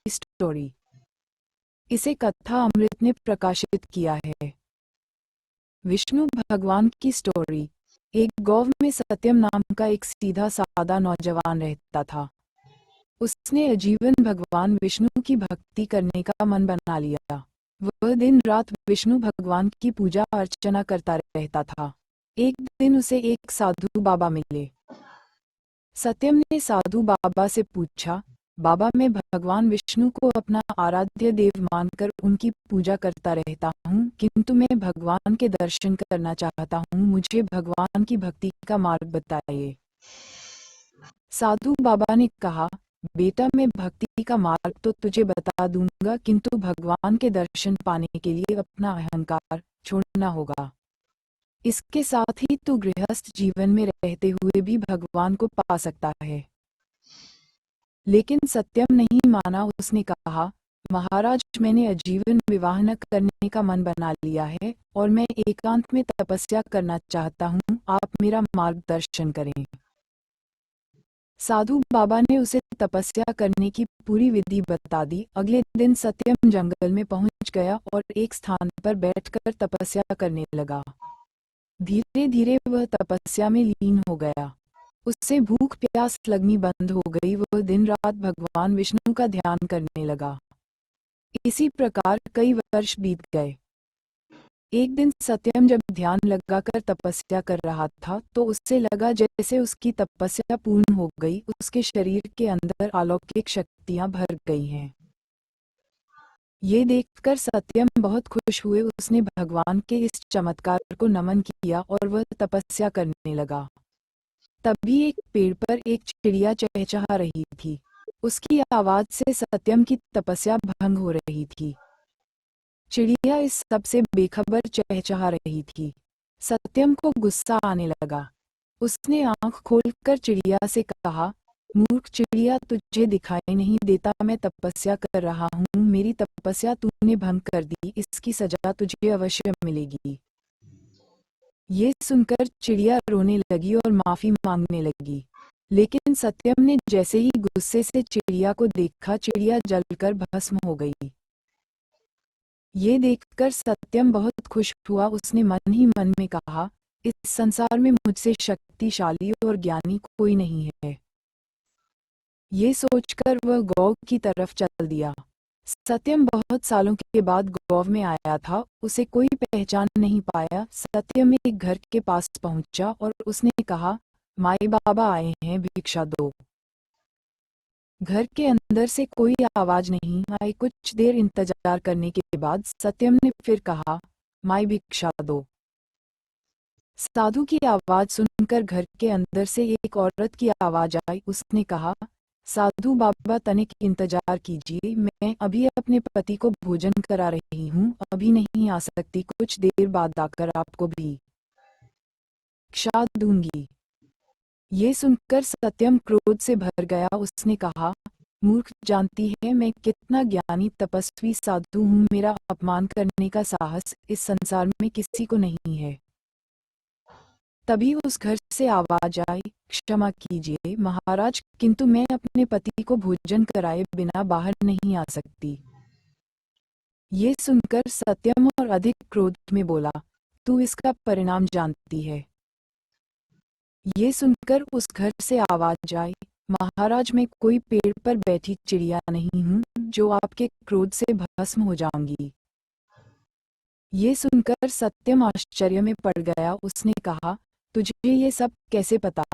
की स्टोरी। इसे कथा अमृत ने प्रकाशित किया है। विष्णु भगवान की स्टोरी। एक गांव में सत्यम नाम का एक सीधा सादा नौजवान रहता था। उसने आजीवन भगवान विष्णु की भक्ति करने का मन बना लिया। वह दिन रात विष्णु भगवान की पूजा अर्चना करता रहता था। एक दिन उसे एक साधु बाबा मिले। सत्यम ने साधु बाबा से पूछा, बाबा, मैं भगवान विष्णु को अपना आराध्य देव मानकर उनकी पूजा करता रहता हूँ, किंतु मैं भगवान के दर्शन करना चाहता हूँ। मुझे भगवान की भक्ति का मार्ग बताइए। साधु बाबा ने कहा, बेटा, मैं भक्ति का मार्ग तो तुझे बता दूंगा, किंतु भगवान के दर्शन पाने के लिए अपना अहंकार छोड़ना होगा। इसके साथ ही तू गृहस्थ जीवन में रहते हुए भी भगवान को पा सकता है। लेकिन सत्यम नहीं माना। उसने कहा, महाराज, मैंने आजीवन विवाह न करने का मन बना लिया है और मैं एकांत में तपस्या करना चाहता हूँ। आप मेरा मार्गदर्शन करें। साधु बाबा ने उसे तपस्या करने की पूरी विधि बता दी। अगले दिन सत्यम जंगल में पहुंच गया और एक स्थान पर बैठकर तपस्या करने लगा। धीरे धीरे वह तपस्या में लीन हो गया। उससे भूख प्यास लगनी बंद हो गई। वह दिन रात भगवान विष्णु का ध्यान करने लगा। इसी प्रकार कई वर्ष बीत गए। एक दिन सत्यम जब ध्यान लगाकर तपस्या कर रहा था तो उससे लगा जैसे उसकी तपस्या पूर्ण हो गई। उसके शरीर के अंदर अलौकिक शक्तियां भर गई हैं। ये देखकर सत्यम बहुत खुश हुए। उसने भगवान के इस चमत्कार को नमन किया और वह तपस्या करने लगा। तभी एक पेड़ पर एक चिड़िया चहचहा रही थी। उसकी आवाज से सत्यम की तपस्या भंग हो रही थी। चिड़िया इस सब से बेखबर चहचहा रही थी। सत्यम को गुस्सा आने लगा। उसने आंख खोलकर चिड़िया से कहा, मूर्ख चिड़िया, तुझे दिखाई नहीं देता मैं तपस्या कर रहा हूँ। मेरी तपस्या तूने भंग कर दी, इसकी सजा तुझे अवश्य मिलेगी। ये सुनकर चिड़िया रोने लगी और माफी मांगने लगी। लेकिन सत्यम ने जैसे ही गुस्से से चिड़िया को देखा, चिड़िया जलकर भस्म हो गई। ये देखकर सत्यम बहुत खुश हुआ। उसने मन ही मन में कहा, इस संसार में मुझसे शक्तिशाली और ज्ञानी कोई नहीं है। ये सोचकर वह गौ की तरफ चल दिया। सत्यम बहुत सालों के बाद गौ में आया था। उसे कोई पहचान नहीं पाया। सत्यम एक घर के पास पहुंचा और उसने कहा, माई बाबा आए हैं, भिक्षा दो। घर के अंदर से कोई आवाज नहीं आई। कुछ देर इंतजार करने के बाद सत्यम ने फिर कहा, माई भिक्षा दो। साधु की आवाज सुनकर घर के अंदर से एक औरत की आवाज आई। उसने कहा, साधु बाबा, तनिक इंतजार कीजिए, मैं अभी अपने पति को भोजन करा रही हूँ, अभी नहीं आ सकती, कुछ देर बाद आकर आपको भी भिक्षा दूंगी। ये सुनकर सत्यम क्रोध से भर गया। उसने कहा, मूर्ख, जानती है मैं कितना ज्ञानी तपस्वी साधु हूँ। मेरा अपमान करने का साहस इस संसार में किसी को नहीं है। तभी उस घर से आवाज आई, क्षमा कीजिए महाराज, किंतु मैं अपने पति को भोजन कराए बिना बाहर नहीं आ सकती। ये सुनकर सत्यम और अधिक क्रोध में बोला, तू इसका परिणाम जानती है। ये सुनकर उस घर से आवाज आई, महाराज, मैं कोई पेड़ पर बैठी चिड़िया नहीं हूँ जो आपके क्रोध से भस्म हो जाऊंगी। ये सुनकर सत्यम आश्चर्य में पड़ गया। उसने कहा, तुझे ये सब कैसे पता?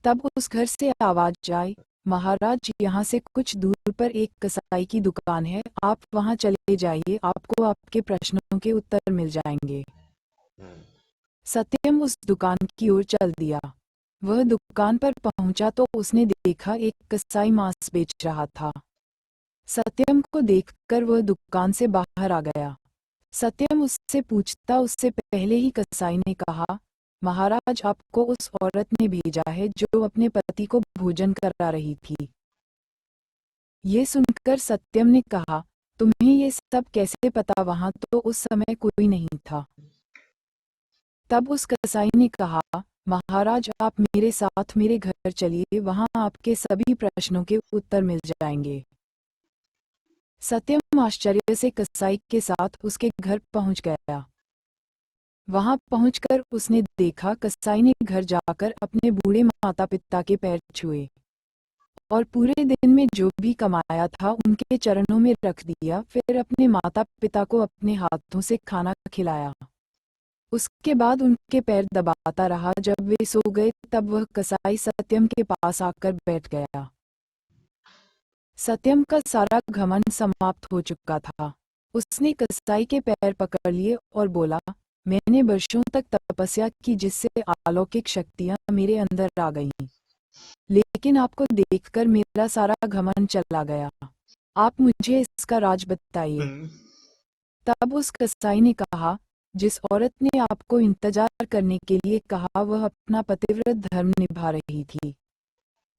तब उस घर से आवाज आई, महाराज, यहाँ से कुछ दूर पर एक कसाई की दुकान है, आप वहाँ चले जाइए, आपको आपके प्रश्नों के उत्तर मिल जाएंगे। सत्यम उस दुकान की ओर चल दिया। वह दुकान पर पहुंचा तो उसने देखा एक कसाई मांस बेच रहा था। सत्यम को देखकर वह दुकान से बाहर आ गया। सत्यम उससे पूछता, उससे पहले ही कसाई ने कहा, महाराज, आपको उस औरत ने भेजा है जो अपने पति को भोजन करा रही थी। ये सुनकर सत्यम ने कहा, तुम्हें ये सब कैसे पता? वहां तो उस समय कोई नहीं था। तब उस कसाई ने कहा, महाराज, आप मेरे साथ मेरे घर चलिए, वहां आपके सभी प्रश्नों के उत्तर मिल जाएंगे। सत्यम आश्चर्य से कसाई के साथ उसके घर पहुंच गया। वहां पहुंचकर उसने देखा कसाई ने घर जाकर अपने बूढ़े माता पिता के पैर छुए और पूरे दिन में जो भी कमाया था उनके चरणों में रख दिया। फिर अपने माता पिता को अपने हाथों से खाना खिलाया। उसके बाद उनके पैर दबाता रहा। जब वे सो गए तब वह कसाई सत्यम के पास आकर बैठ गया। सत्यम का सारा घमंड समाप्त हो चुका था। उसने कसाई के पैर पकड़ लिए और बोला, मैंने वर्षों तक तपस्या की जिससे अलौकिक शक्तियां मेरे अंदर आ गईं। लेकिन आपको देखकर मेरा सारा घमंड चला गया। आप मुझे इसका राज बताइए। तब उस कसाई ने कहा, जिस औरत ने आपको इंतजार करने के लिए कहा वह अपना पतिव्रत धर्म निभा रही थी।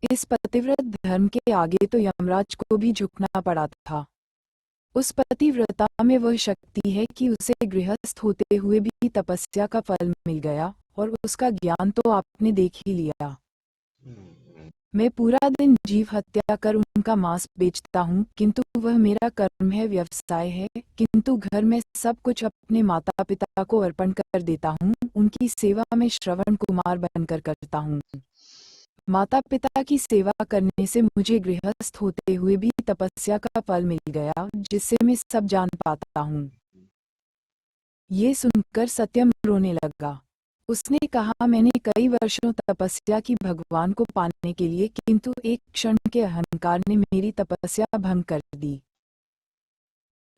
इस पतिव्रत धर्म के आगे तो यमराज को भी झुकना पड़ा था। उस पतिव्रता में वह शक्ति है कि उसे गृहस्थ होते हुए भी तपस्या का फल मिल गया और उसका ज्ञान तो आपने देख ही लिया। मैं पूरा दिन जीव हत्या कर उनका मांस बेचता हूँ, किंतु वह मेरा कर्म है, व्यवसाय है। किंतु घर में सब कुछ अपने माता पिता को अर्पण कर देता हूँ। उनकी सेवा में श्रवण कुमार बनकर करता हूँ। माता पिता की सेवा करने से मुझे गृहस्थ होते हुए भी तपस्या का फल मिल गया, जिससे मैं सब जान पाता हूँ। ये सुनकर सत्यम रोने लगा। उसने कहा, मैंने कई वर्षों तपस्या की भगवान को पाने के लिए, किंतु एक क्षण के अहंकार ने मेरी तपस्या भंग कर दी।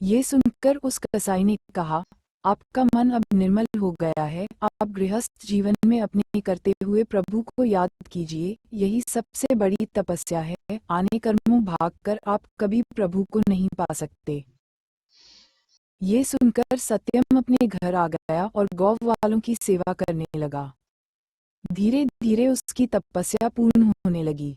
ये सुनकर उस कसाई ने कहा, आपका मन अब निर्मल हो गया है। आप गृहस्थ जीवन में अपने करते हुए प्रभु को याद कीजिए, यही सबसे बड़ी तपस्या है। आने कर्मों भागकर आप कभी प्रभु को नहीं पा सकते। ये सुनकर सत्यम अपने घर आ गया और गौ वालों की सेवा करने लगा। धीरे धीरे उसकी तपस्या पूर्ण होने लगी।